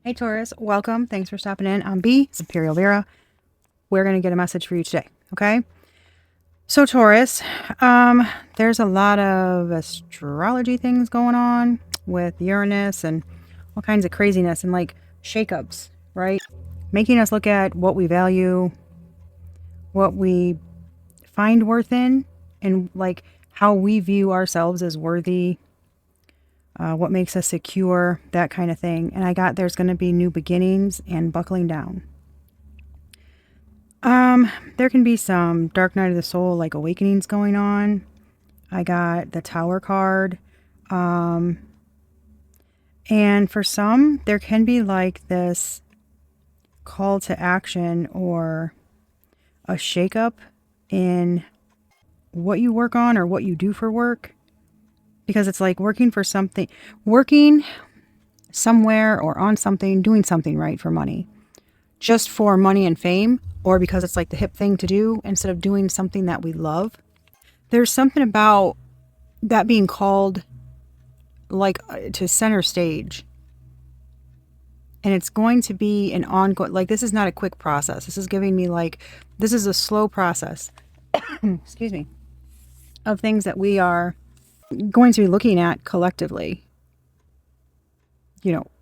Hey Taurus, welcome. Thanks for stopping in. I'm B, it's EmpyrealVera. We're going to get a message for you today, okay? So Taurus, there's a lot of astrology things going on with Uranus and all kinds of craziness and like shakeups, right? Making us look at what we value, what we find worth in, and like how we view ourselves as worthy, what makes us secure, that kind of thing. And I got there's going to be new beginnings and buckling down. There can be some dark night of the soul, like awakenings going on. I got the Tower card. And for some, there can be like this call to action or a shakeup in what you work on or what you do for work. Because it's like working for something, working somewhere or on something, doing something right for money. Just for money and fame, or because it's like the hip thing to do instead of doing something that we love. There's something about that being called like to center stage. And it's going to be an ongoing, like this is not a quick process. This is giving me like, this is a slow process, excuse me, of things that we are going to be looking at collectively,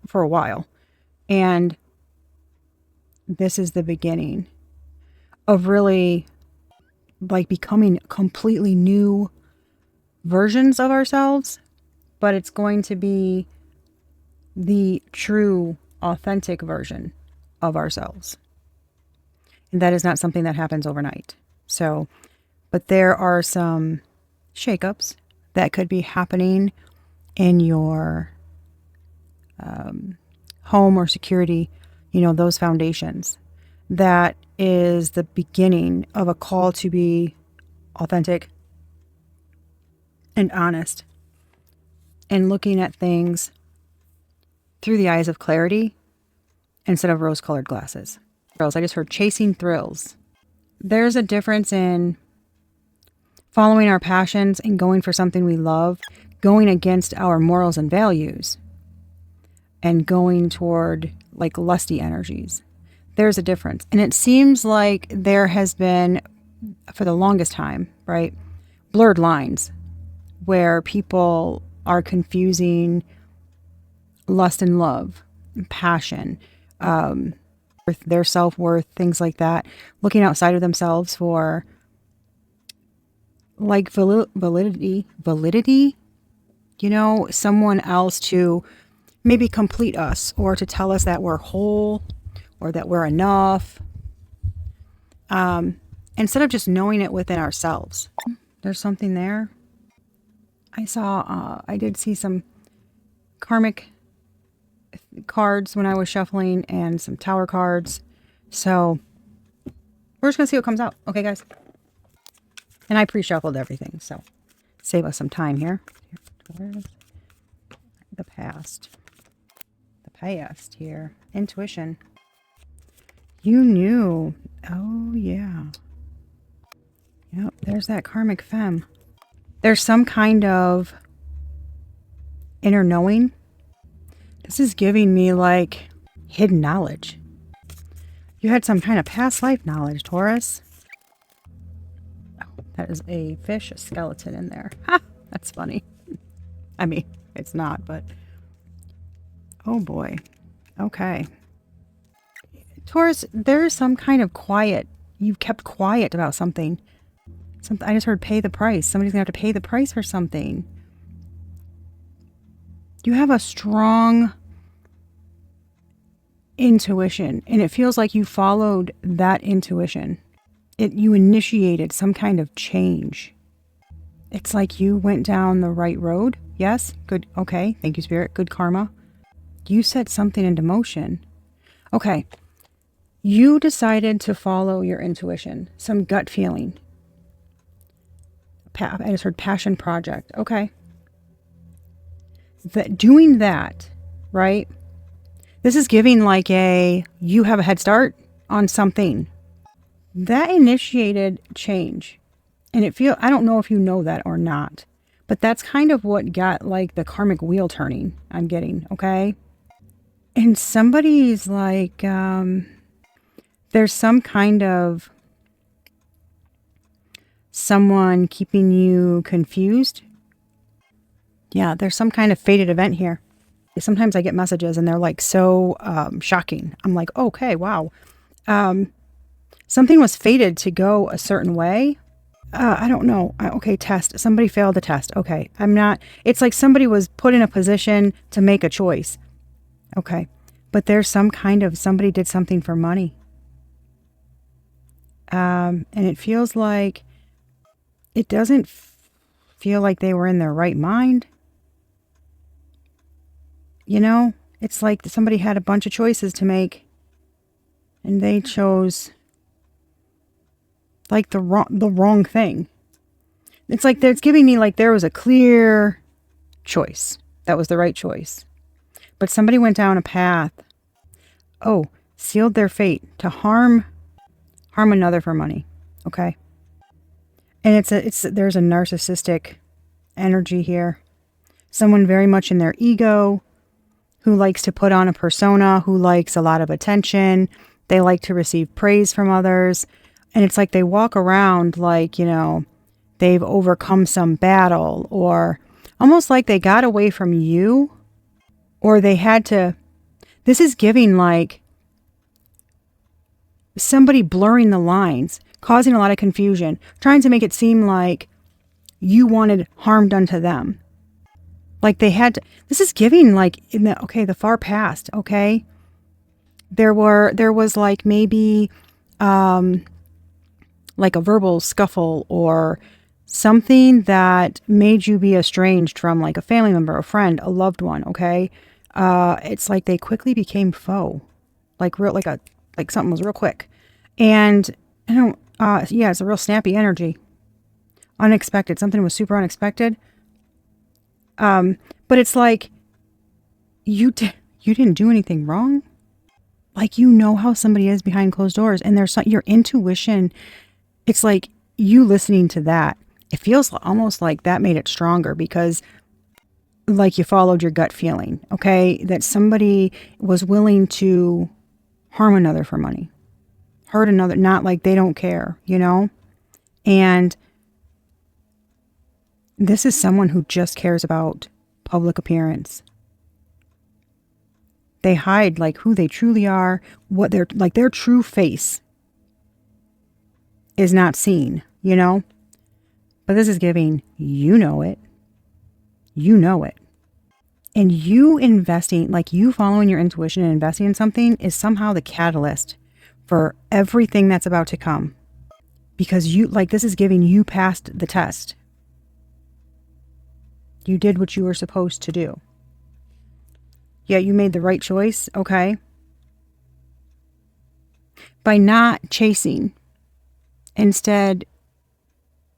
for a while. And this is the beginning of really like becoming completely new versions of ourselves, but it's going to be the true, authentic version of ourselves. And that is not something that happens overnight. So, but there are some shakeups that could be happening in your home or security, those foundations. That is the beginning of a call to be authentic and honest and looking at things through the eyes of clarity instead of rose-colored glasses. I just heard chasing thrills. There's a difference in following our passions and going for something we love, going against our morals and values, and going toward like lusty energies. There's a difference. And it seems like there has been, for the longest time, right, blurred lines where people are confusing lust and love, passion, their self-worth, things like that, looking outside of themselves for like validity, someone else to maybe complete us or to tell us that we're whole or that we're enough, instead of just knowing it within ourselves. There's something there. I did see some karmic cards when I was shuffling and some tower cards. So we're just going to see what comes out. Okay, guys. And I pre-shuffled everything, so save us some time here. The past. The past here. Intuition. You knew. Oh, yeah. Yep, there's that karmic femme. There's some kind of inner knowing. This is giving me like hidden knowledge. You had some kind of past life knowledge, Taurus. Oh, that is a fish, a skeleton in there. Ha! That's funny. I mean, it's not, but oh boy. Okay. Taurus, there's some kind of quiet. You've kept quiet about something. I just heard pay the price. Somebody's going to have to pay the price for something. You have a strong intuition, and it feels like you followed that intuition. You initiated some kind of change. It's like you went down the right road. Yes? Good. Okay. Thank you, Spirit. Good karma. You set something into motion. Okay. You decided to follow your intuition, some gut feeling. I just heard passion project. Okay. Doing that, right? This is giving like you have a head start on something. That initiated change. And I don't know if you know that or not, But that's kind of what got like the karmic wheel turning I'm getting, okay? And somebody's like, there's some kind of someone keeping you confused. Yeah, there's some kind of fated event here. Sometimes I get messages and they're like so shocking. I'm like, okay, wow. Something was fated to go a certain way. I don't know. Okay, test. Somebody failed the test. Okay, I'm not. It's like somebody was put in a position to make a choice. Okay, but there's some kind of, somebody did something for money. And it feels like, it doesn't feel like they were in their right mind. You know, it's like somebody had a bunch of choices to make and they chose like the wrong thing. It's like it's giving me like there was a clear choice. That was the right choice. But somebody went down a path. Oh, sealed their fate to harm another for money. Okay? And there's a narcissistic energy here. Someone very much in their ego, who likes to put on a persona, who likes a lot of attention. They like to receive praise from others. And it's like they walk around like, you know, they've overcome some battle, or almost like they got away from you, or they had to. This is giving like somebody blurring the lines, causing a lot of confusion, trying to make it seem like you wanted harm done to them. Like they had to. This is giving like in the far past, okay? There was like maybe like a verbal scuffle or something that made you be estranged from like a family member, a friend, a loved one, okay? It's like they quickly became foe. Like something was real quick. And I don't it's a real snappy energy. Unexpected. Something was super unexpected. But it's like you didn't do anything wrong. Like, you know how somebody is behind closed doors, and there's your intuition. It's like you listening to that. It feels almost like that made it stronger because like you followed your gut feeling, okay? That somebody was willing to harm another for money, hurt another, not like they don't care, you know? And this is someone who just cares about public appearance. They hide like who they truly are, what their true face is not seen, you know? But this is giving, you know it. You know it. And you investing, like you following your intuition and investing in something is somehow the catalyst for everything that's about to come. Because this is giving you passed the test. You did what you were supposed to do. Yeah, you made the right choice, okay? By not chasing, instead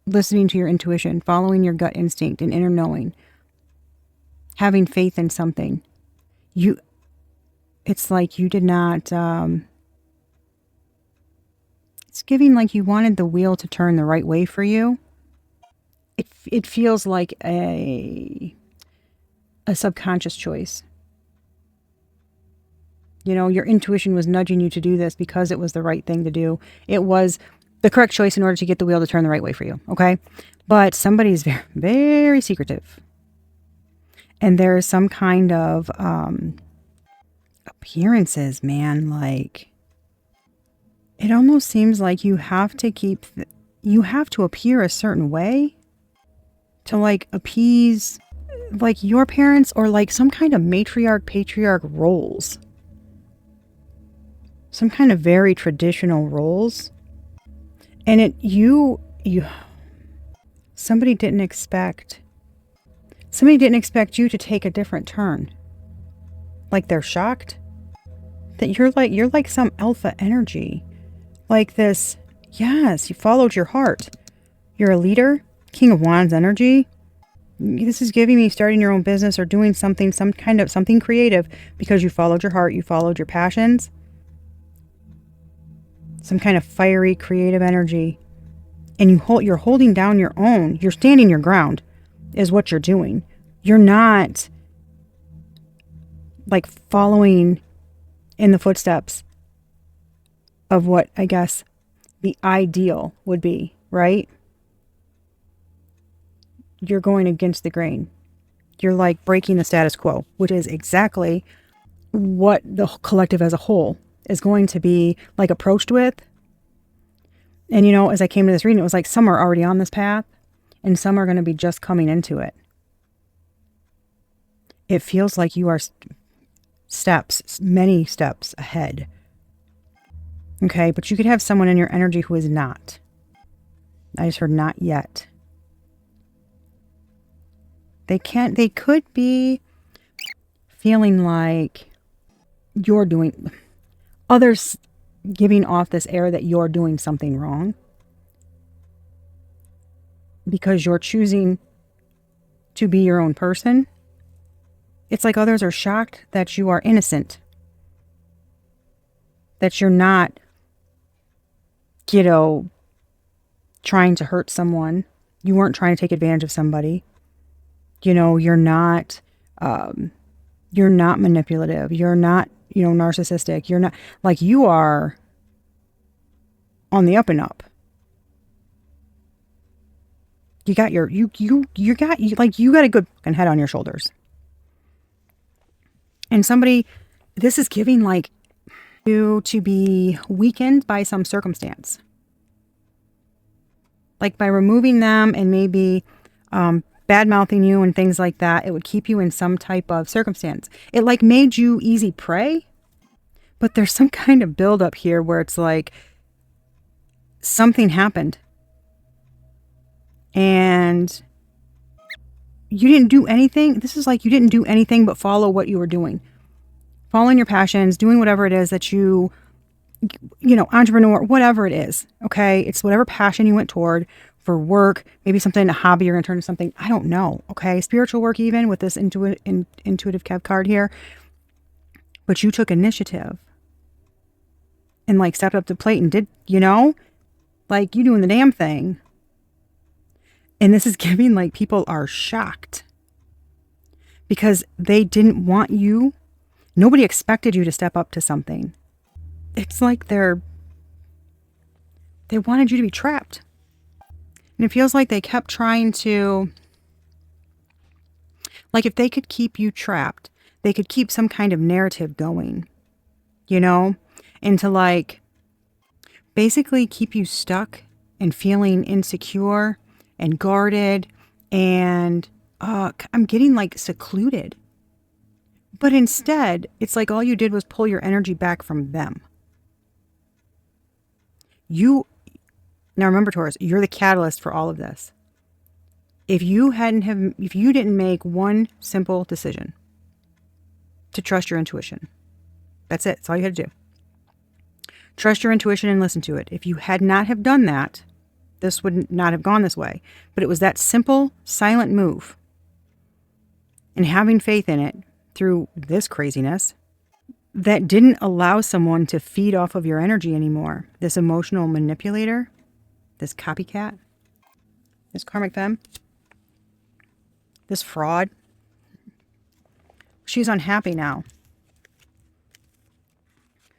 listening to your intuition, following your gut instinct and inner knowing, having faith in something. It's like you did not, it's giving like you wanted the wheel to turn the right way for you. It feels like a subconscious choice. You know, your intuition was nudging you to do this because it was the right thing to do. It was the correct choice in order to get the wheel to turn the right way for you, okay? But somebody's very, very secretive. And there's some kind of appearances, man. Like, it almost seems like you have to appear a certain way to like appease like your parents or like some kind of matriarch, patriarch roles. Some kind of very traditional roles. And somebody didn't expect you to take a different turn. Like they're shocked that you're like some alpha energy. Like this, yes, you followed your heart. You're a leader, King of Wands energy. This is giving me starting your own business or doing something creative because you followed your heart, you followed your passions. Some kind of fiery, creative energy. And you're holding down your own. You're standing your ground. is what you're doing. You're not like following in the footsteps of what I guess the ideal would be, right? You're going against the grain. You're like breaking the status quo, which is exactly what the collective as a whole is going to be like approached with. And you know, as I came to this reading, it was like some are already on this path and some are going to be just coming into it. It feels like you are steps, many steps ahead. Okay, but you could have someone in your energy who is not. I just heard not yet. They could be feeling like you're doing, others giving off this air that you're doing something wrong because you're choosing to be your own person. It's like others are shocked that you are innocent, that you're not, trying to hurt someone. You weren't trying to take advantage of somebody. You're not manipulative. You're not, narcissistic. You're not, like, you are on the up and up. You got you got a good fucking head on your shoulders. And somebody, this is giving like you to be weakened by some circumstance. Like by removing them and maybe bad mouthing you and things like that, it would keep you in some type of circumstance. It like made you easy prey, but there's some kind of buildup here where it's like something happened and you didn't do anything. This is like you didn't do anything but follow what you were doing. Following your passions, doing whatever it is that you entrepreneur, whatever it is, okay? It's whatever passion you went toward for work, maybe something, a hobby you're going to turn to something, I don't know, okay? Spiritual work even with this intuitive Kev card here. But you took initiative and like stepped up to the plate and did, like you doing the damn thing. And this is giving like people are shocked because they didn't want you. Nobody expected you to step up to something. It's like they wanted you to be trapped. And it feels like they kept trying to, like if they could keep you trapped, they could keep some kind of narrative going, and to like basically keep you stuck and feeling insecure and guarded and I'm getting like secluded. But instead, it's like all you did was pull your energy back from them. Now remember, Taurus, you're the catalyst for all of this. If you didn't make one simple decision to trust your intuition, that's it. That's all you had to do. Trust your intuition and listen to it. If you had not have done that, this would not have gone this way. But it was that simple, silent move and having faith in it through this craziness that didn't allow someone to feed off of your energy anymore. This emotional manipulator, this copycat, this karmic femme, this fraud. She's unhappy now.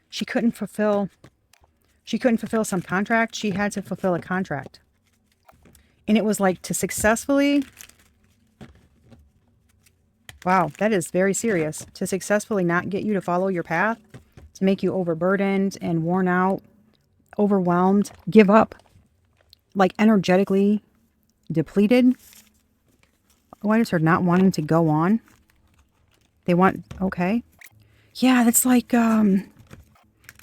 She couldn't fulfill some contract. She had to fulfill a contract. And it was like to successfully, wow, that is very serious. To successfully not get you to follow your path, to make you overburdened and worn out, overwhelmed, give up, like energetically depleted. Oh, I just heard not wanting to go on. They want, okay. Yeah, that's like,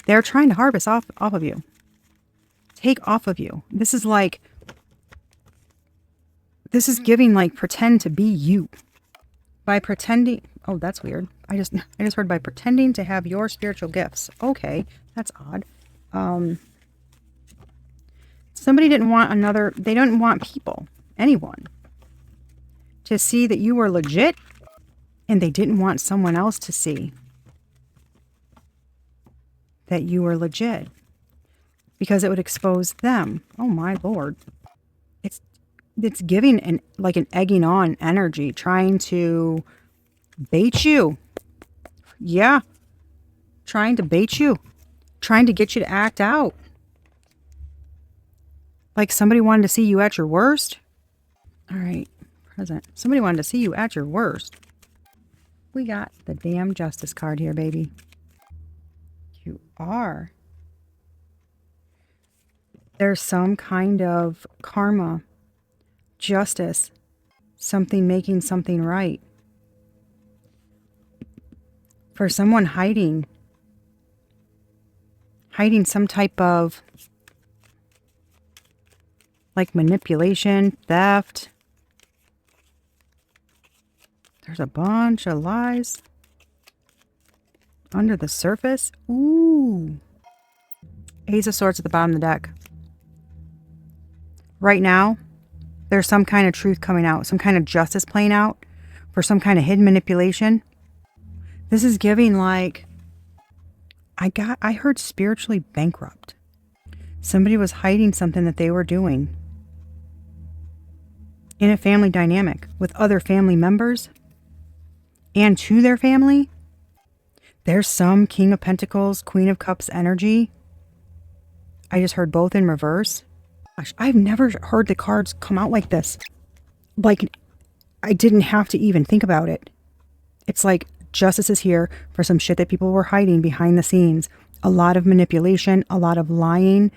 they're trying to harvest off of you. Take off of you. This is like, this is giving like pretend to be you. By pretending, oh, that's weird. I just heard by pretending to have your spiritual gifts. Okay, that's odd. Somebody didn't want they didn't want people, anyone, to see that you were legit, and they didn't want someone else to see that you were legit because it would expose them. Oh my Lord. it's giving like an egging on energy, trying to bait you. Yeah. Trying to bait you. Trying to get you to act out. Like somebody wanted to see you at your worst. All right. Present. Somebody wanted to see you at your worst. We got the damn justice card here, baby. You are. There's some kind of karma, justice, something making something right. For someone hiding some type of like manipulation, theft. There's a bunch of lies under the surface. Ooh. Ace of Swords at the bottom of the deck. Right now, there's some kind of truth coming out, some kind of justice playing out for some kind of hidden manipulation. This is giving like, I heard spiritually bankrupt. Somebody was hiding something that they were doing in a family dynamic with other family members and to their family. There's some King of Pentacles, Queen of Cups energy. I just heard both in reverse. Gosh, I've never heard the cards come out like this. Like, I didn't have to even think about it. It's like justice is here for some shit that people were hiding behind the scenes. A lot of manipulation, a lot of lying,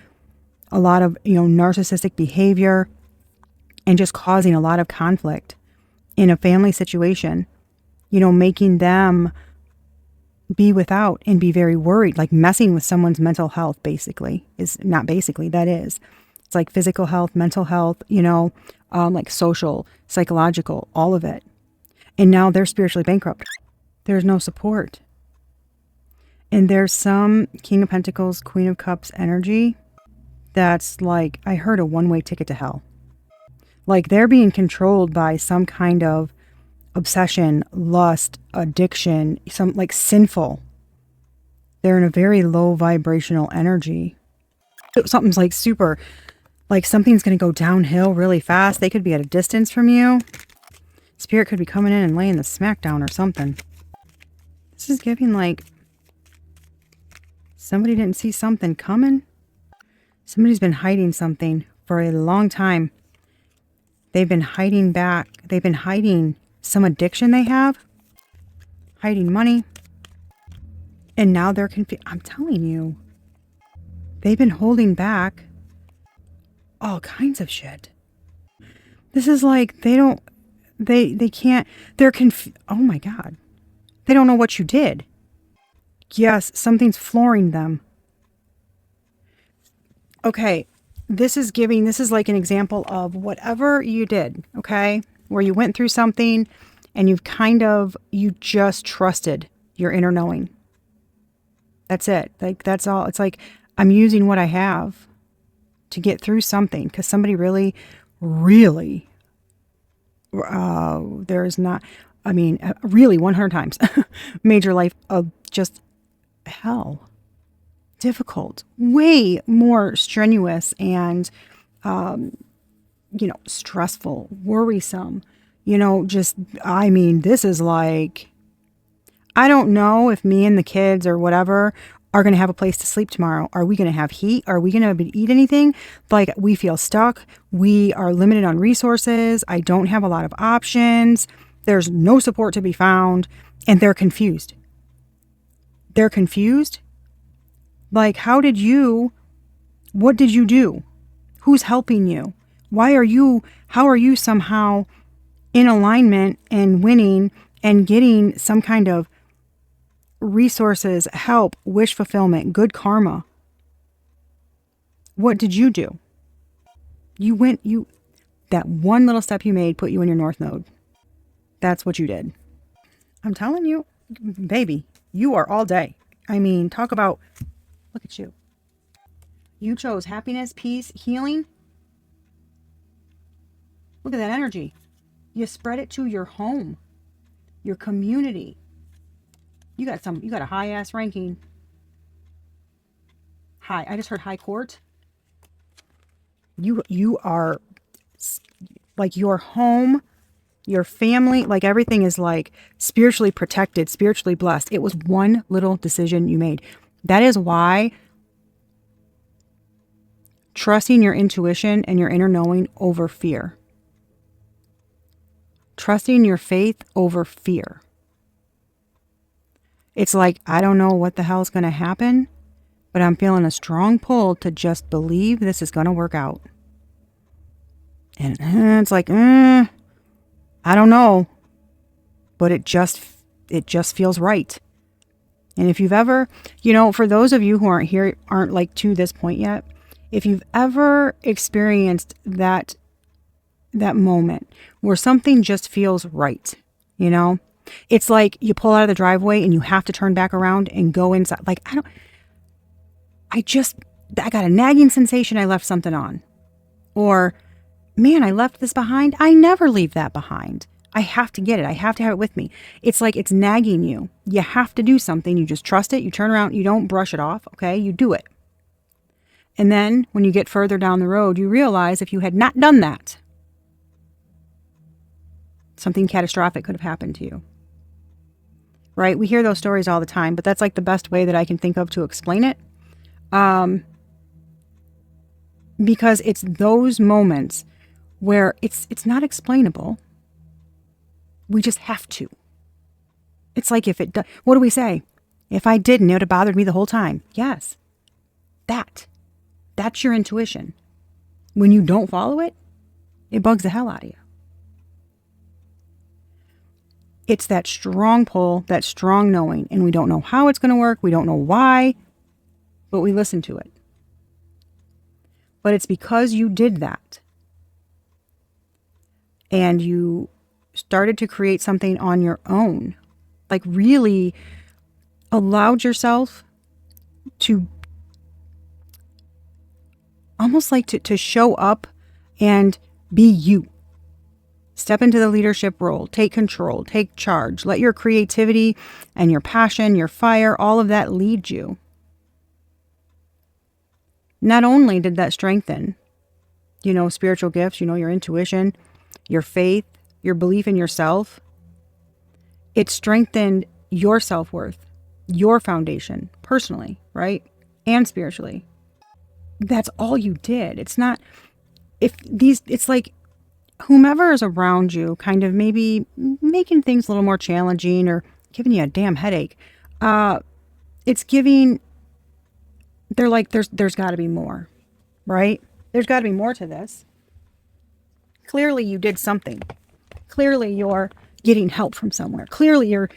a lot of, narcissistic behavior, and just causing a lot of conflict in a family situation, making them be without and be very worried, like messing with someone's mental health, basically. Is not basically, that is. It's like physical health, mental health, like social, psychological, all of it. And now they're spiritually bankrupt. There's no support. And there's some King of Pentacles, Queen of Cups energy that's like, I heard a one-way ticket to hell. Like they're being controlled by some kind of obsession, lust, addiction, some like sinful. They're in a very low vibrational energy. Something's like super, like something's going to go downhill really fast. They could be at a distance from you. Spirit could be coming in and laying the smack down or something. This is giving like somebody didn't see something coming. Somebody's been hiding something for a long time. They've been hiding back. They've been hiding some addiction they have. Hiding money. And now they're confused. I'm telling you. They've been holding back all kinds of shit. This is like, they can't, they're confused. Oh my God. They don't know what you did. Yes, something's flooring them. Okay, this is like an example of whatever you did, okay? Where you went through something and you just trusted your inner knowing. That's it. Like, that's all. It's like, I'm using what I have to get through something because somebody really, really, there's not, really 100 times made your life just hell. Difficult, way more strenuous and, stressful, worrisome, this is like, I don't know if me and the kids or whatever are going to have a place to sleep tomorrow. Are we going to have heat? Are we going to be able to eat anything? Like, we feel stuck. We are limited on resources. I don't have a lot of options. There's no support to be found. And they're confused. They're confused. Like, what did you do? Who's helping you? How are you somehow in alignment and winning and getting some kind of resources, help, wish fulfillment, good karma? What did you do? That one little step you made put you in your North Node. That's what you did. I'm telling you, baby, you are all day. Talk about, look at you. You chose happiness, peace, healing. Look at that energy. You spread it to your home, your community. You got a high ass ranking. I just heard high court. You are like your home, your family, like everything is like spiritually protected, spiritually blessed. It was one little decision you made. That is why trusting your intuition and your inner knowing over fear. Trusting your faith over fear. It's like, I don't know what the hell is going to happen, but I'm feeling a strong pull to just believe this is going to work out. And it's like, I don't know, but it just feels right. And if you've ever, for those of you who aren't like to this point yet, if you've ever experienced that moment where something just feels right, it's like you pull out of the driveway and you have to turn back around and go inside. Like, I got a nagging sensation I left something on. Or, man, I left this behind. I never leave that behind. I have to get it. I have to have it with me. It's like it's nagging you. You have to do something. You just trust it. You turn around. You don't brush it off. Okay? You do it. And then when you get further down the road, you realize if you had not done that, something catastrophic could have happened to you. Right? We hear those stories all the time, but that's like the best way that I can think of to explain it. Because it's those moments where it's not explainable. We just have to. It's like if it does, what do we say? If I didn't, it would have bothered me the whole time. Yes. That's your intuition. When you don't follow it, it bugs the hell out of you. It's that strong pull, that strong knowing, and we don't know how it's going to work. We don't know why, but we listen to it. But it's because you did that and you started to create something on your own, like really allowed yourself to almost like to show up and be you. Step into the leadership role, take control, take charge, let your creativity and your passion, your fire, all of that lead you. Not only did that strengthen, spiritual gifts, your intuition, your faith, your belief in yourself, it strengthened your self-worth, your foundation, personally, right? And spiritually. That's all you did. It's not, it's like whomever is around you kind of maybe making things a little more challenging or giving you a damn headache. They're like, there's got to be more, right? There's got to be more to this. Clearly you did something. Clearly you're getting help from somewhere. Clearly you're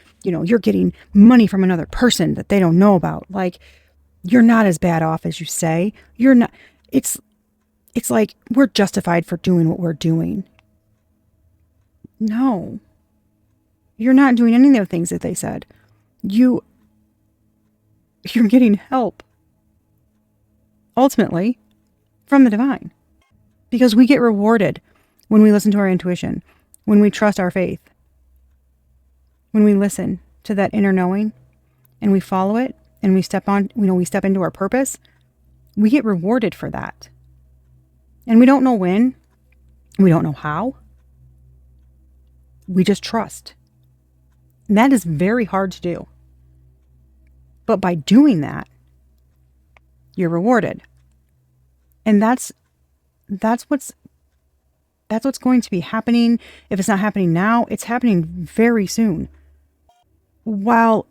getting money from another person that they don't know about. Like, you're not as bad off as you say. You're not, it's like we're justified for doing what we're doing. No, you're not doing any of the things that they said. You're getting help. Ultimately, from the divine. Because we get rewarded when we listen to our intuition, when we trust our faith, when we listen to that inner knowing and we follow it and we step into our purpose, we get rewarded for that. And we don't know when, we don't know how. We just trust. And that is very hard to do. But by doing that, you're rewarded. And that's what's going to be happening. If it's not happening now, it's happening very soon. While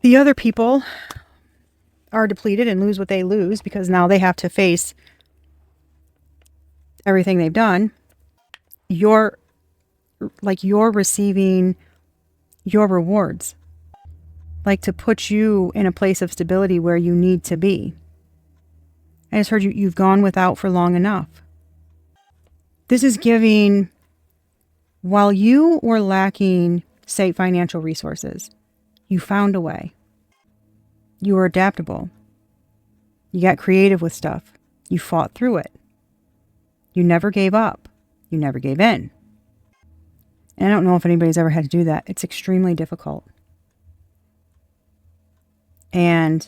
the other people are depleted and lose what they lose because now they have to face everything they've done, you're receiving your rewards, like to put you in a place of stability where you need to be. I just heard you've gone without for long enough. This is giving, while you were lacking, say, financial resources, you found a way. You were adaptable. You got creative with stuff. You fought through it. You never gave up. You never gave in. And I don't know if anybody's ever had to do that. It's extremely difficult. And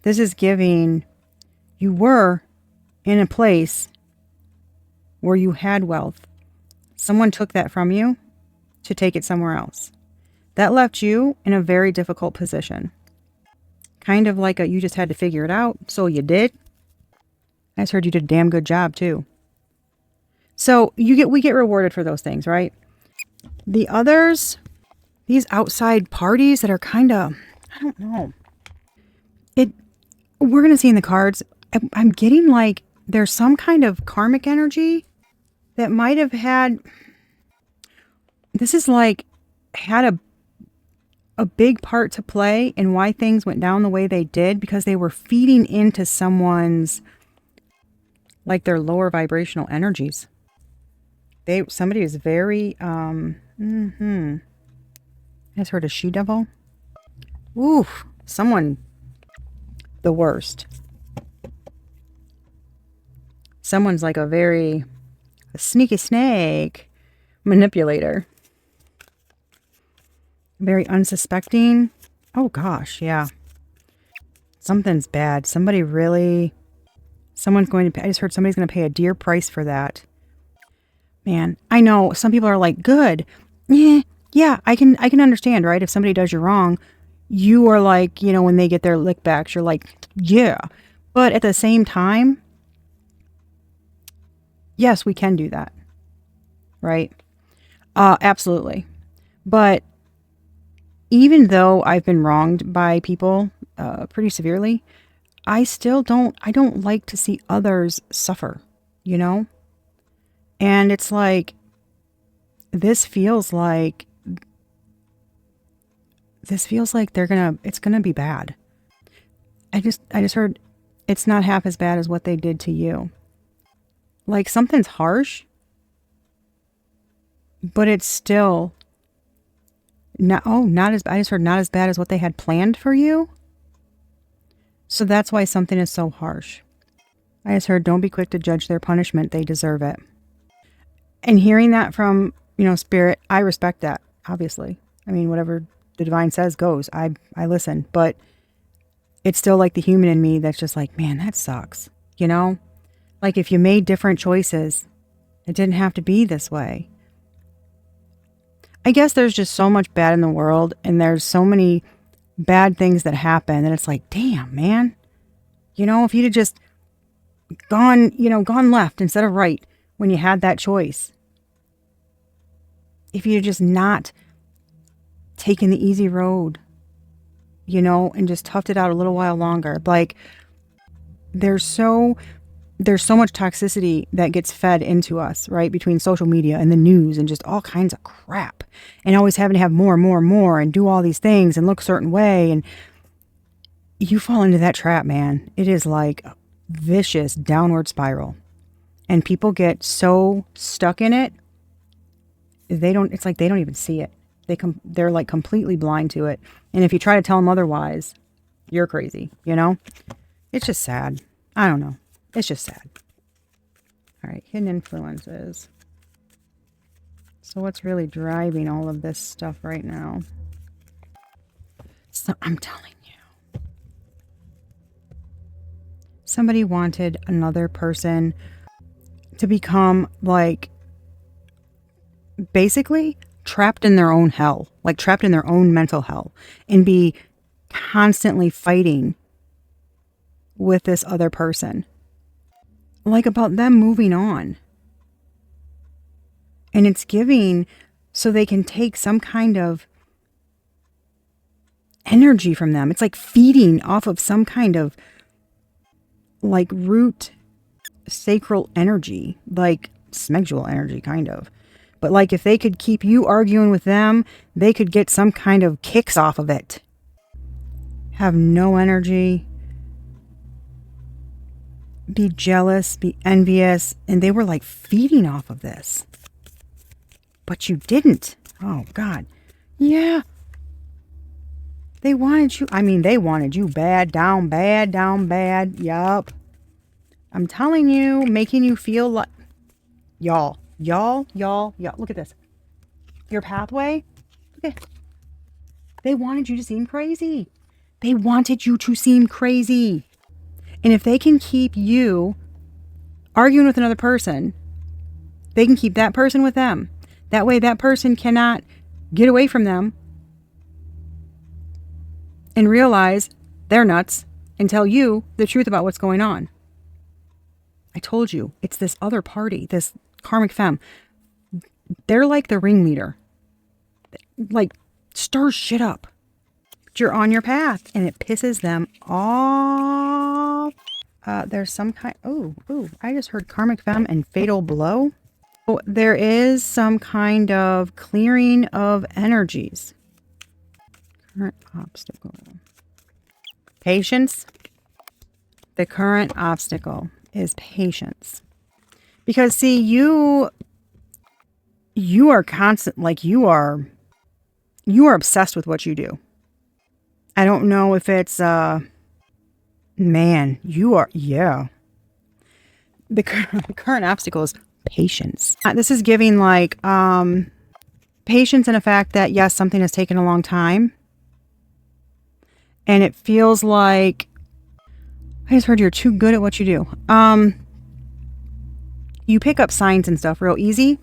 this is giving, you were in a place where you had wealth. Someone took that from you to take it somewhere else. That left you in a very difficult position. Kind of like you just had to figure it out, so you did. I just heard you did a damn good job too. So we get rewarded for those things, right? The others, these outside parties that are kind of, I don't know. We're going to see in the cards, I'm getting like there's some kind of karmic energy that might have had, this is like had a big part to play in why things went down the way they did, because they were feeding into someone's, like their lower vibrational energies. Somebody was very, I just heard a she-devil. Oof, someone, the worst. Someone's like a sneaky snake manipulator. Very unsuspecting. Oh gosh, yeah. Something's bad. Someone's going to pay, I just heard somebody's going to pay a dear price for that. Man, I know some people are like, good. Yeah, I can understand, right? If somebody does you wrong, you are like, when they get their lick backs, you're like, yeah. But at the same time, yes, we can do that. Right? Absolutely. But even though I've been wronged by people pretty severely, I don't like to see others suffer, And it's like, this feels like it's gonna be bad. I just heard it's not half as bad as what they did to you. Like something's harsh, but it's still not as, I just heard not as bad as what they had planned for you. So that's why something is so harsh. I just heard, don't be quick to judge their punishment. They deserve it. And hearing that from, Spirit, I respect that, obviously. I mean, whatever the divine says goes. I listen. But it's still like the human in me that's just like, man, that sucks. Like if you made different choices, it didn't have to be this way. I guess there's just so much bad in the world, and there's so many bad things that happen, and it's like, damn, man. If you'd have just gone left instead of right when you had that choice. If you'd just not taken the easy road, and just toughed it out a little while longer. Like, there's so much toxicity that gets fed into us, right? Between social media and the news and just all kinds of crap. And always having to have more and more and more and do all these things and look a certain way. And you fall into that trap, man. It is like a vicious downward spiral. And people get so stuck in it, it's like they don't even see it. They're like completely blind to it. And if you try to tell them otherwise, you're crazy, It's just sad. I don't know. It's just sad. All right, hidden influences. So what's really driving all of this stuff right now? So I'm telling you. Somebody wanted another person to become like basically trapped in their own hell, like trapped in their own mental hell, and be constantly fighting with this other person. Like about them moving on. And it's giving so they can take some kind of energy from them. It's like feeding off of some kind of like root sacral energy, like smegdual energy kind of. But like if they could keep you arguing with them, they could get some kind of kicks off of it. Have no energy. Be jealous, be envious, and they were like feeding off of this. But you didn't. Oh, God. Yeah. They wanted you. I mean, they wanted you bad, down bad. Yup. I'm telling you, making you feel like... Y'all. Look at this. Your pathway. Look at... They wanted you to seem crazy. They wanted you to seem crazy. And if they can keep you arguing with another person They can keep that person with them. That way that person cannot get away from them and realize they're nuts and tell you the truth about what's going on. I told you, it's this other party, this karmic femme. They're like the ringleader. Like, stirs shit up. But you're on your path and it pisses them off. There's some kind... Oh, I just heard karmic femme and fatal blow. Oh, there is some kind of clearing of energies. Current obstacle. Patience. The current obstacle is patience. Because see, you are constant, like you are obsessed with what you do. I don't know if it's man, you are, yeah. The current obstacle is patience. This is giving like patience in the fact that yes, something has taken a long time. And it feels like I just heard you're too good at what you do. You pick up signs and stuff real easy.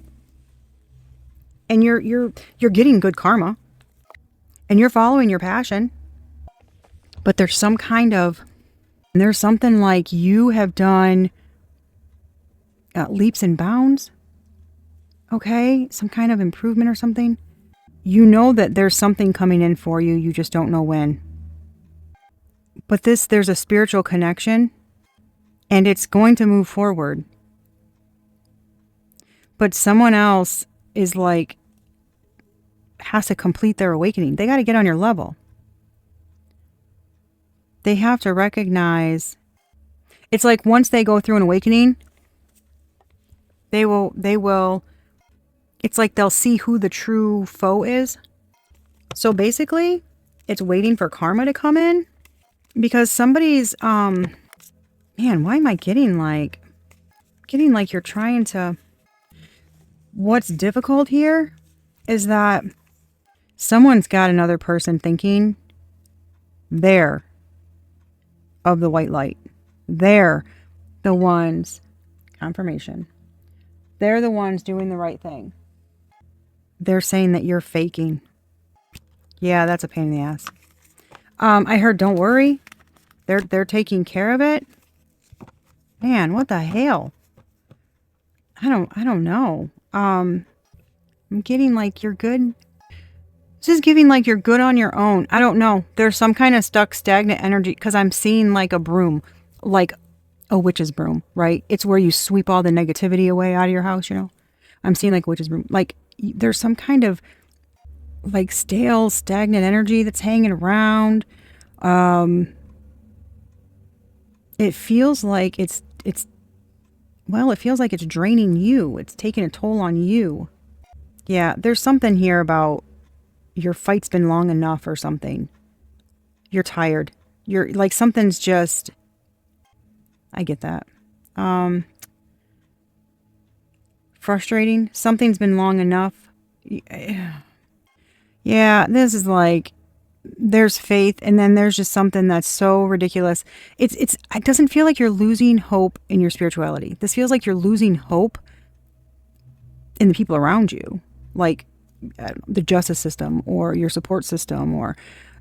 And you're getting good karma. And you're following your passion. But there's something like you have done leaps and bounds. Okay? Some kind of improvement or something. You know that there's something coming in for you. You just don't know when. But there's a spiritual connection. And it's going to move forward. But someone else is like, has to complete their awakening. They got to get on your level. They have to recognize, it's like once they go through an awakening, they will, it's like they'll see who the true foe is. So basically, it's waiting for karma to come in because somebody's, man, why am I getting like you're trying to, what's difficult here is that someone's got another person thinking they're of the white light. They're the ones, confirmation. They're the ones doing the right thing. They're saying that you're faking. Yeah, that's a pain in the ass. I heard, don't worry. They're taking care of it. Man, what the hell? I don't know. I'm getting like you're good. This is giving like you're good on your own. I don't know. There's some kind of stuck stagnant energy because I'm seeing like a broom, like a witch's broom, right? It's where you sweep all the negativity away out of your house, you know? I'm seeing like a witch's broom. Like there's some kind of like stale, stagnant energy that's hanging around. It feels like it feels like it's draining you. It's taking a toll on you. Yeah, there's something here about your fight's been long enough or something. You're tired. You're like something's just, I get that. Frustrating. Something's been long enough. Yeah, this is like, there's faith and then there's just something that's so ridiculous. It doesn't feel like you're losing hope in your spirituality. This feels like you're losing hope in the people around you. Like the justice system or your support system or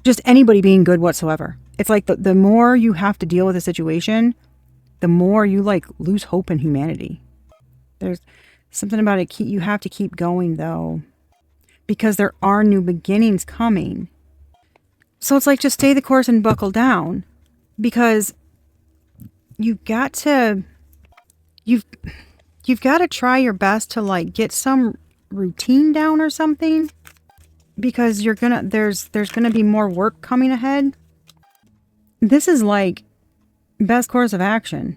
just anybody being good whatsoever. It's like the more you have to deal with a situation, the more you like lose hope in humanity. There's something about it. You have to keep going though, because there are new beginnings coming. So it's like, just stay the course and buckle down, because you've got to try your best to like get some routine down or something, because there's gonna be more work coming ahead. This is like best course of action.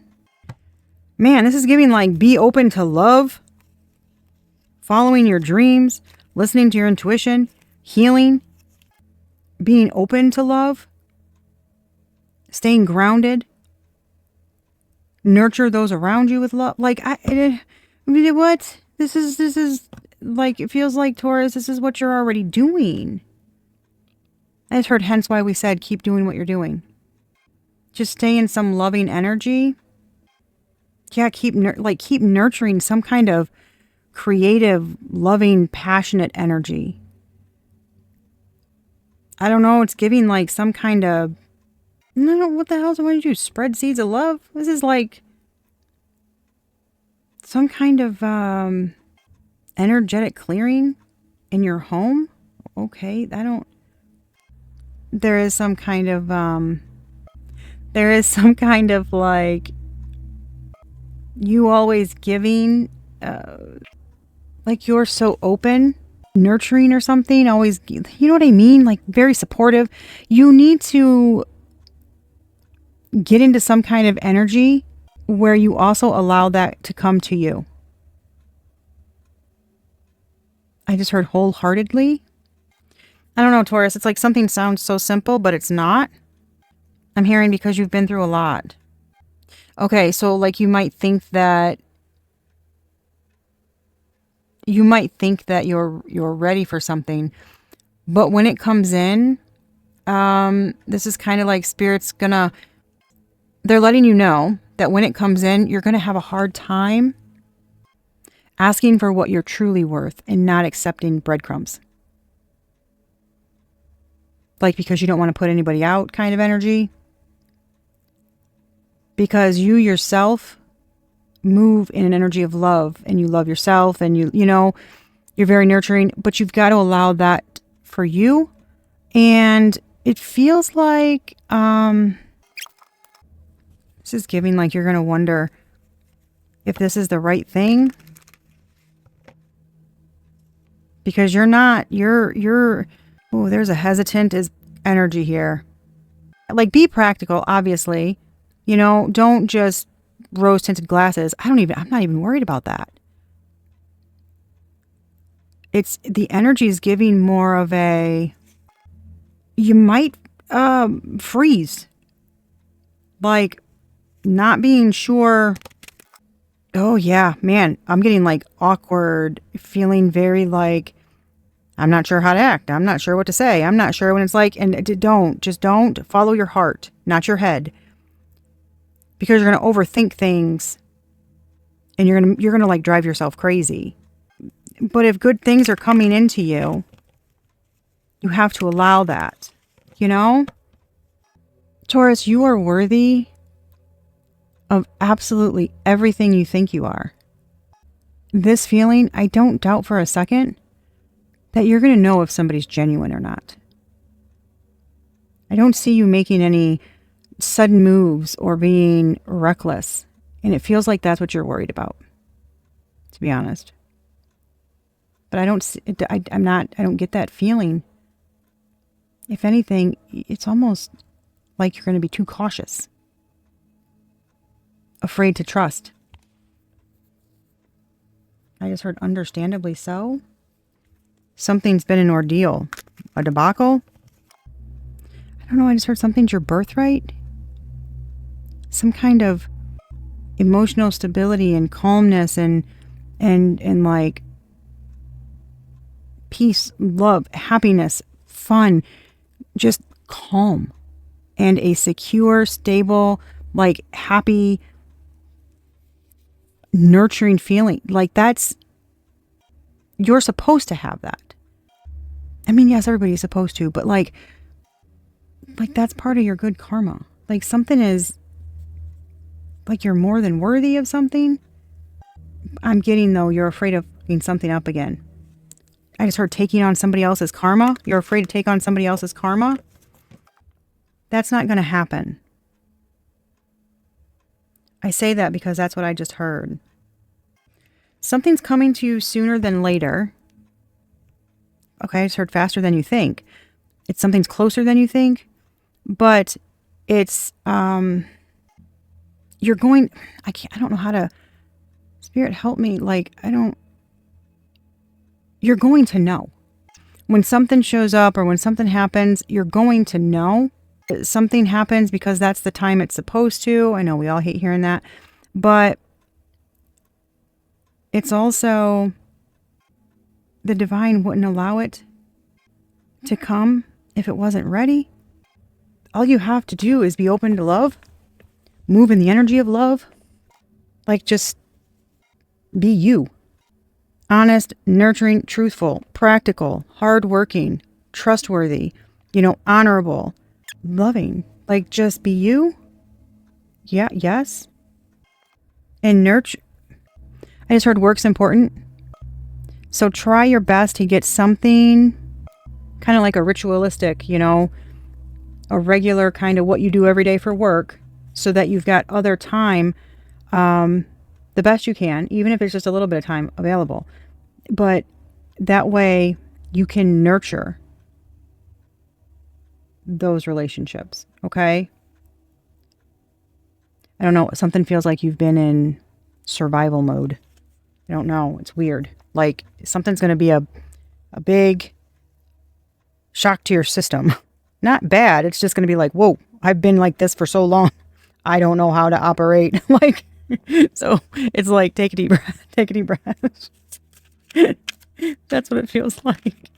Man, this is giving like be open to love, following your dreams, listening to your intuition, healing, being open to love, staying grounded, nurture those around you with love. Like what? This is like, it feels like, Taurus, this is what you're already doing. I just heard, hence why we said keep doing what you're doing. Just stay in some loving energy. Yeah, keep nurturing some kind of creative, loving, passionate energy. I don't know. It's giving like some kind of, I don't know, what the hell do I want to do? Spread seeds of love? This is like some kind of energetic clearing in your home. Okay, there is some kind of like you always giving, like you're so open, nurturing or something, always, you know what I mean? Like very supportive. You need to get into some kind of energy where you also allow that to come to you. I just heard wholeheartedly. I don't know, Taurus. It's like something sounds so simple, but it's not. I'm hearing because you've been through a lot. Okay, so like you might think that you're ready for something, but when it comes in, this is kind of like Spirit's they're letting you know that when it comes in, you're gonna have a hard time asking for what you're truly worth and not accepting breadcrumbs. Like because you don't want to put anybody out kind of energy. Because you yourself move in an energy of love and you love yourself and you know, you're very nurturing, but you've got to allow that for you. And it feels like, this is giving like you're going to wonder if this is the right thing. Because oh, there's a hesitant energy here. Like be practical, obviously. You know, don't just rose tinted glasses. I'm not even worried about that. It's the energy is giving more of you might freeze. Like not being sure. Oh yeah, man, I'm getting like awkward, feeling very like, I'm not sure how to act. I'm not sure what to say. I'm not sure when it's like, and don't follow your heart, not your head. Because you're going to overthink things and you're going to like drive yourself crazy. But if good things are coming into you, you have to allow that, you know? Taurus, you are worthy of absolutely everything you think you are. This feeling, I don't doubt for a second that you're going to know if somebody's genuine or not. I don't see you making any sudden moves or being reckless. And it feels like that's what you're worried about, to be honest. But I don't get that feeling. If anything, it's almost like you're going to be too cautious. Afraid to trust. I just heard understandably so. Something's been an ordeal. A debacle? I don't know, I just heard something's your birthright. Some kind of emotional stability and calmness and like peace, love, happiness, fun, just calm and a secure, stable, like happy, nurturing feeling. Like you're supposed to have that. I mean, yes, everybody's supposed to, but like that's part of your good karma. Like something is like you're more than worthy of something. I'm getting though, you're afraid of being something up again. I just heard taking on somebody else's karma. You're afraid to take on somebody else's karma. That's not going to happen. I say that because that's what I just heard. Something's coming to you sooner than later. Okay, I just heard faster than you think. It's something's closer than you think, but it's you're going, I don't know how to, Spirit help me. Like, you're going to know. When something shows up or when something happens, you're going to know. Something happens because that's the time it's supposed to. I know we all hate hearing that, but it's also the divine wouldn't allow it to come if it wasn't ready. All you have to do is be open to love, move in the energy of love, like just be you. honest, nurturing, truthful, practical, hardworking, trustworthy, honorable, loving. Like, just be you. Yeah, yes. And nurture. I just heard work's important. So try your best to get something kind of like a ritualistic, a regular kind of what you do every day for work, so that you've got other time, the best you can, even if it's just a little bit of time available. But that way you can nurture those relationships. Okay. I don't know. Something feels like you've been in survival mode. I don't know. It's weird. Like something's going to be a big shock to your system. Not bad. It's just going to be like, whoa, I've been like this for so long. I don't know how to operate. Like, so it's like, take a deep breath, take a deep breath. That's what it feels like.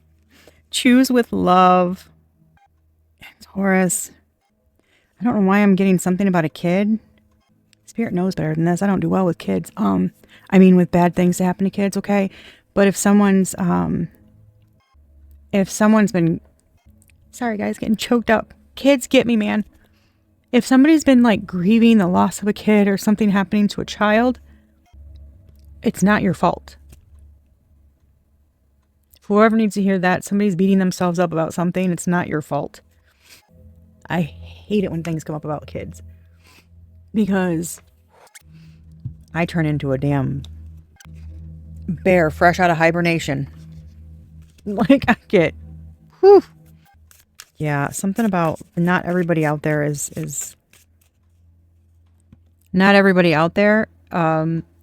Choose with love. Taurus. I don't know why I'm getting something about a kid. Spirit knows better than this. I don't do well with kids. With bad things to happen to kids, okay? But if someone's been, sorry guys, getting choked up. Kids get me, man. If somebody's been like grieving the loss of a kid or something happening to a child, it's not your fault. Whoever needs to hear that, somebody's beating themselves up about something, it's not your fault. I hate it when things come up about kids. Because I turn into a damn bear fresh out of hibernation. Like I get, whew. Yeah, something about not everybody out there is not everybody out there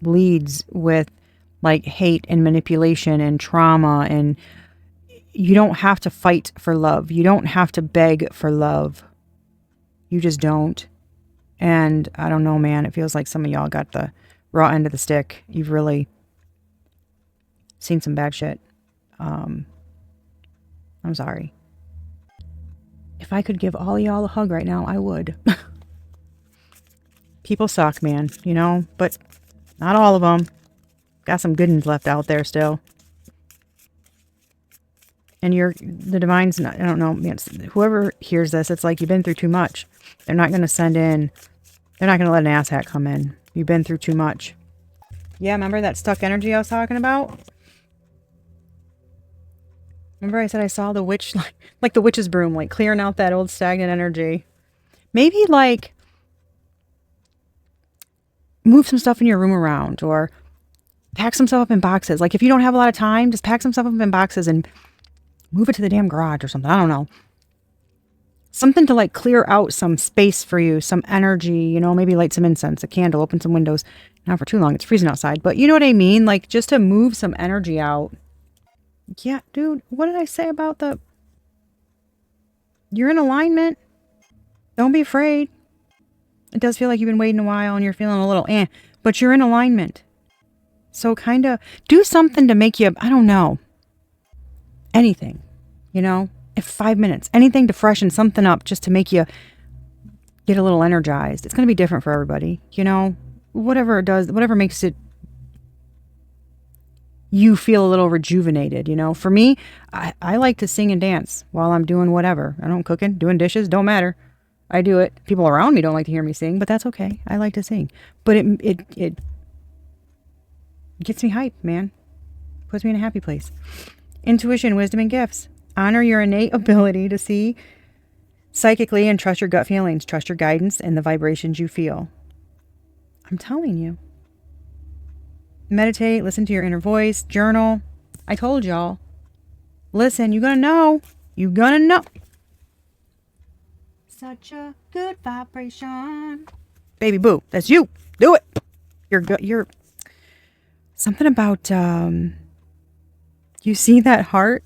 leads with like hate and manipulation and trauma, and you don't have to fight for love. You don't have to beg for love. You just don't. And I don't know, man, it feels like some of y'all got the raw end of the stick. You've really seen some bad shit. I'm sorry. If I could give all y'all a hug right now, I would. People suck, man, but not all of them. Got some good ones left out there still. And the divine's not, I don't know, man, whoever hears this, it's like you've been through too much. They're not going to they're not going to let an asshat come in. You've been through too much. Yeah, remember that stuck energy I was talking about? Remember I said I saw the witch, like the witch's broom, like clearing out that old stagnant energy. Maybe like move some stuff in your room around, or pack some stuff up in boxes. Like if you don't have a lot of time, just pack some stuff up in boxes and move it to the damn garage or something. I don't know. Something to like clear out some space for you, some energy, maybe light some incense, a candle, open some windows. Not for too long. It's freezing outside, but you know what I mean? Like just to move some energy out. Yeah, dude, what did I say about you're in alignment. Don't be afraid. It does feel like you've been waiting a while and you're feeling a little but you're in alignment. So kind of do something to make you, I don't know, anything, if 5 minutes, anything to freshen something up just to make you get a little energized. It's going to be different for everybody, whatever it does, whatever makes it you feel a little rejuvenated, For me, I like to sing and dance while I'm doing whatever. I don't cooking, doing dishes, don't matter. I do it. People around me don't like to hear me sing, but that's okay. I like to sing. But it gets me hyped, man. Puts me in a happy place. Intuition, wisdom, and gifts. Honor your innate ability to see psychically and trust your gut feelings. Trust your guidance and the vibrations you feel. I'm telling you. Meditate, listen to your inner voice, journal. I told y'all. Listen, you're going to know. You're going to know. Such a good vibration. Baby boo, that's you. Do it. You're something about, you see that heart?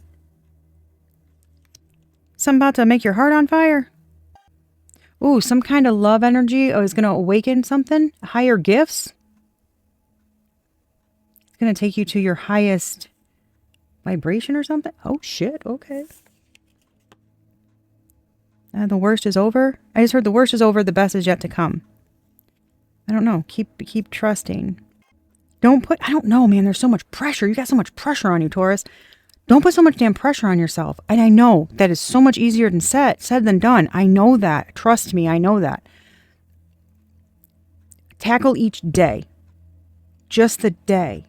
Something about to make your heart on fire. Ooh, some kind of love energy is going to awaken something. Higher gifts. It's going to take you to your highest vibration or something. Oh, shit. Okay. The worst is over. I just heard the worst is over. The best is yet to come. I don't know. Keep trusting. Don't put, I don't know, man, there's so much pressure. You got so much pressure on you, Taurus. Don't put so much damn pressure on yourself. And I know that is so much easier than said than done. I know that. Trust me, I know that. Tackle each day. Just the day.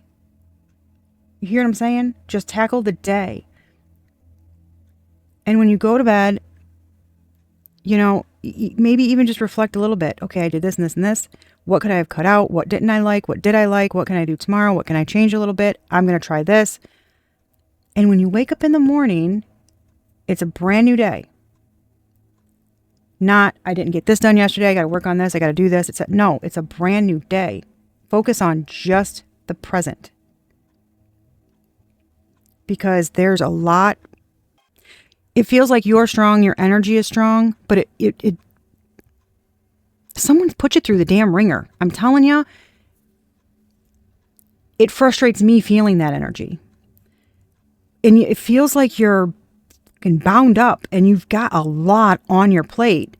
You hear what I'm saying? Just tackle the day. And when you go to bed, you know, maybe even just reflect a little bit. Okay, I did this and this and this. What could I have cut out? What didn't I like? What did I like? What can I do tomorrow? What can I change a little bit? I'm going to try this. And when you wake up in the morning, it's a brand new day. Not, I didn't get this done yesterday. I got to work on this. I got to do this. No, it's a brand new day. Focus on just the present. Because there's a lot. It feels like you're strong. Your energy is strong. But someone's put you through the damn ringer. I'm telling you. It frustrates me feeling that energy. And it feels like you're bound up and you've got a lot on your plate.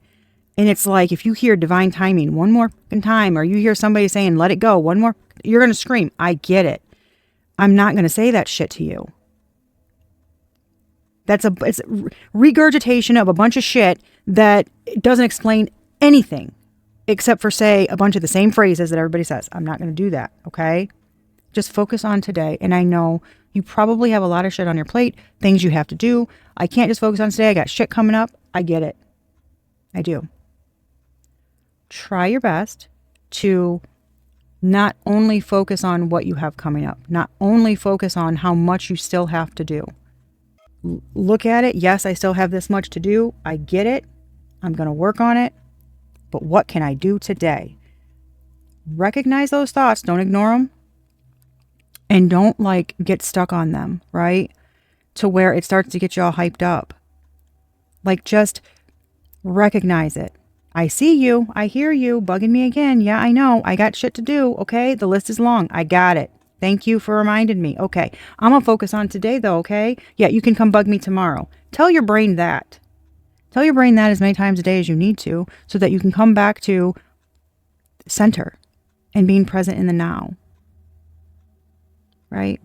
And it's like, if you hear divine timing one more time, or you hear somebody saying, let it go one more, you're going to scream. I get it. I'm not going to say that shit to you. It's regurgitation of a bunch of shit that doesn't explain anything except for, say, a bunch of the same phrases that everybody says. I'm not going to do that. Okay. Just focus on today. And I know you probably have a lot of shit on your plate, things you have to do. I can't just focus on today. I got shit coming up. I get it. I do. Try your best to not only focus on what you have coming up, not only focus on how much you still have to do. Look at it. Yes, I still have this much to do. I get it. I'm going to work on it. But what can I do today? Recognize those thoughts. Don't ignore them. And don't get stuck on them, right? To where it starts to get you all hyped up. Just recognize it. I see you. I hear you bugging me again. Yeah, I know. I got shit to do. Okay. The list is long. I got it. Thank you for reminding me. Okay. I'm going to focus on today though. Okay. Yeah. You can come bug me tomorrow. Tell your brain that. Tell your brain that as many times a day as you need to, so that you can come back to center and being present in the now. Right?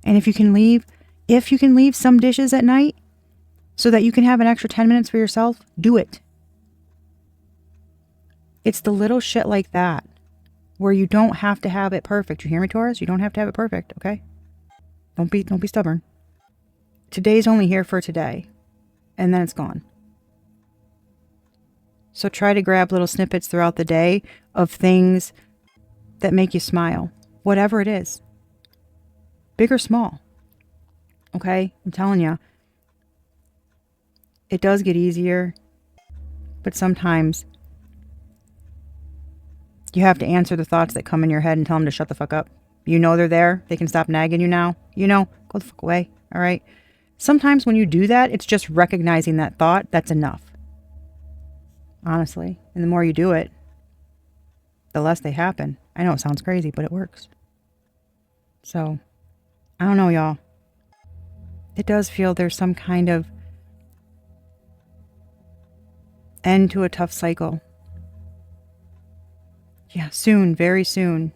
And if you can leave some dishes at night so that you can have an extra 10 minutes for yourself, do it. It's the little shit like that where you don't have to have it perfect. You hear me, Taurus? You don't have to have it perfect, okay? Don't be stubborn. Today's only here for today, and then it's gone. So try to grab little snippets throughout the day of things that make you smile, whatever it is. Big or small. Okay? I'm telling you. It does get easier. But sometimes you have to answer the thoughts that come in your head and tell them to shut the fuck up. You know they're there. They can stop nagging you now. Go the fuck away. All right? Sometimes when you do that, it's just recognizing that thought. That's enough. Honestly. And the more you do it, the less they happen. I know it sounds crazy, but it works. So, I don't know, y'all. It does feel there's some kind of end to a tough cycle. Yeah, soon, very soon.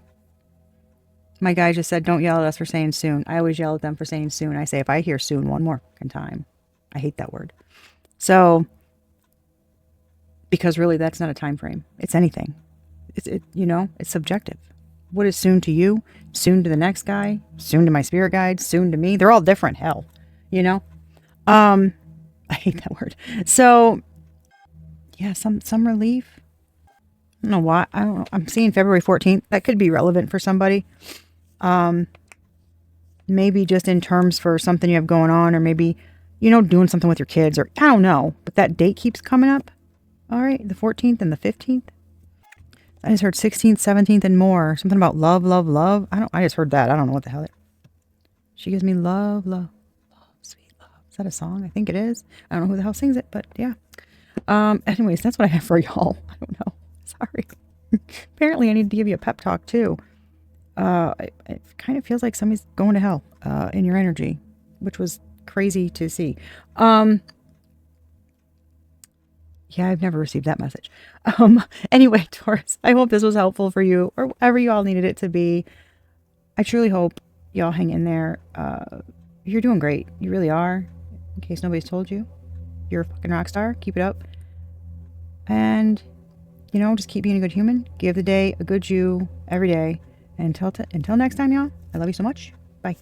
My guy just said, don't yell at us for saying soon. I always yell at them for saying soon. I say, if I hear soon one more time, I hate that word. So, because really that's not a time frame. It's anything. It's subjective. What is soon to you? Soon to the next guy? Soon to my spirit guide? Soon to me? They're all different. Hell, I hate that word. So, yeah, some relief. I don't know why. I don't know. I'm seeing February 14th. That could be relevant for somebody. Maybe just in terms for something you have going on, or maybe, doing something with your kids, or I don't know. But that date keeps coming up. All right, the 14th and the 15th. I just heard 16th, 17th, and more. Something about love, love, love. I just heard that. I don't know what the hell she gives me love, love, love, sweet love. Is that a song? I think it is. I don't know who the hell sings it, but yeah. Anyways, that's what I have for y'all. I don't know. Sorry. Apparently I need to give you a pep talk too. It kind of feels like somebody's going to hell, in your energy, which was crazy to see. Yeah, I've never received that message. Anyway, Taurus, I hope this was helpful for you, or whatever you all needed it to be. I truly hope y'all hang in there. You're doing great. You really are. In case nobody's told you, you're a fucking rock star. Keep it up. And, just keep being a good human. Give the day a good you every day. And until next time, y'all, I love you so much. Bye.